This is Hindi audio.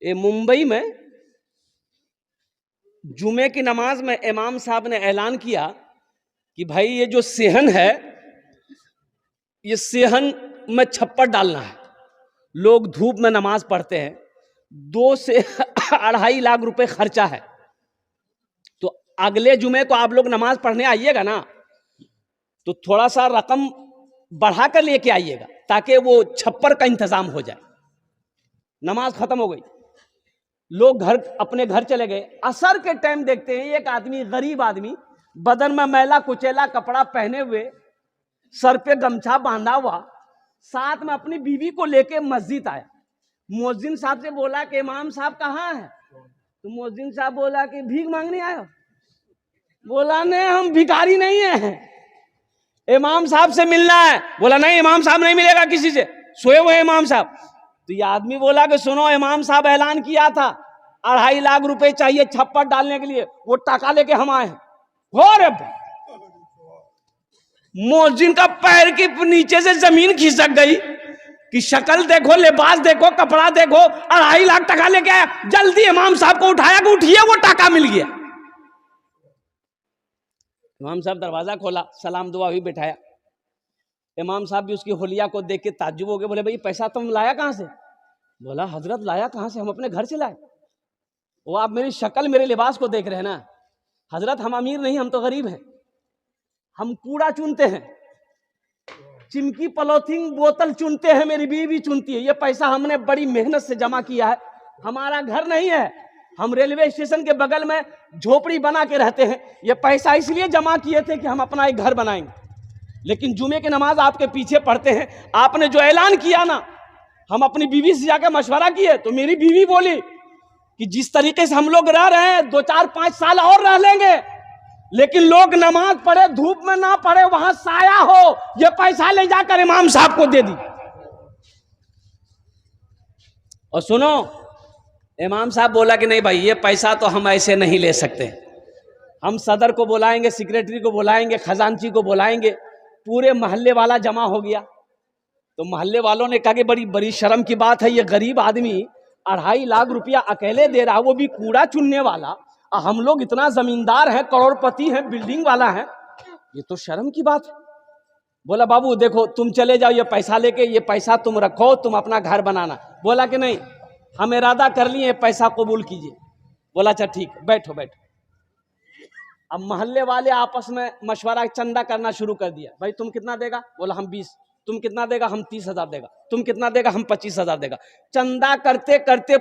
मुंबई में जुमे की नमाज में इमाम साहब ने ऐलान किया कि भाई ये जो सेहन है, ये सेहन में छप्पर डालना है। लोग धूप में नमाज पढ़ते हैं, 2 से 2.5 लाख रुपए खर्चा है। तो अगले जुमे को आप लोग नमाज पढ़ने आइएगा ना, तो थोड़ा सा रकम बढ़ा कर लेके आइएगा ताकि वो छप्पर का इंतजाम हो जाए। नमाज खत्म हो गई, लोग अपने घर चले गए। असर के टाइम देखते हैं एक आदमी, गरीब आदमी, बदन में मैला कुचैला कपड़ा पहने हुए, सर पे गमछा बांधा हुआ, साथ में अपनी बीवी को लेके मस्जिद आया। मुअज्जिन साहब से बोला कि इमाम साहब कहाँ है? तो मुअज्जिन साहब बोला कि भीख मांगने आए। बोला नहीं, हम भिखारी नहीं है, इमाम साहब से मिलना है। बोला नहीं, इमाम साहब नहीं मिलेगा किसी से, सोए हुए इमाम साहब। तो ये आदमी बोला कि सुनो, इमाम साहब ऐलान किया था 2.5 लाख रुपए चाहिए छप्पर डालने के लिए, वो टाका लेके हम आए हैं। हो रे, मुअज्जिन का पैर के नीचे से जमीन खिसक गई कि शक्ल देखो, लिबास देखो, कपड़ा देखो, 2.5 लाख टका लेके आया। जल्दी इमाम साहब को उठाया कि उठिए, वो टाका मिल गया। इमाम साहब दरवाजा खोला, सलाम दुआ हुई, बैठाया। इमाम साहब भी उसकी होलिया को देख के ताज्जुब हो गए। बोले भाई पैसा तुम लाया कहां से? बोला हजरत लाया कहां से, हम अपने घर से लाए। वो आप मेरी शक्ल मेरे लिबास को देख रहे हैं ना हजरत, हम अमीर नहीं, हम तो गरीब हैं। हम कूड़ा चुनते हैं, चिमकी पॉलिथीन बोतल चुनते हैं, मेरी बीवी चुनती है। ये पैसा हमने बड़ी मेहनत से जमा किया है। हमारा घर नहीं है, हम रेलवे स्टेशन के बगल में झोपड़ी बना के रहते हैं। ये पैसा इसलिए जमा किए थे कि हम अपना एक घर बनाएंगे। लेकिन जुमे की नमाज आपके पीछे पढ़ते हैं। आपने जो ऐलान किया ना, हम अपनी बीवी से जाकर मशवरा किए, तो मेरी बीवी बोली कि जिस तरीके से हम लोग रह रहे हैं 2, 4, 5 साल और रह लेंगे, लेकिन लोग नमाज पढ़े, धूप में ना पढ़े, वहां साया हो, ये पैसा ले जाकर इमाम साहब को दे दी। और सुनो, इमाम साहब बोला कि नहीं भाई, ये पैसा तो हम ऐसे नहीं ले सकते, हम सदर को बुलाएंगे, सेक्रेटरी को बुलाएंगे, खजांची को बुलाएंगे। पूरे मोहल्ले वाला जमा हो गया। तो मोहल्ले वालों ने कहा कि बड़ी बड़ी शर्म की बात है, ये गरीब आदमी 2.5 लाख रुपया अकेले दे रहा, वो भी कूड़ा चुनने वाला। हम लोग इतना जमींदार हैं, करोड़पति हैं, बिल्डिंग वाला है, ये तो शर्म की बात है। बोला बाबू देखो, तुम चले जाओ ये पैसा लेके, ये पैसा तुम रखो, तुम अपना घर बनाना। बोला कि नहीं, हम इरादा कर लिए, पैसा कबूल कीजिए। बोला अच्छा ठीक, बैठो बैठो। अब मोहल्ले वाले आपस में मशवरा, चंदा करना शुरू कर दिया। भाई तुम कितना देगा? बोला हम 20। तुम कितना देगा? हम 30,000 देगा। तुम कितना देगा? हम 25,000 देगा। चंदा करते करते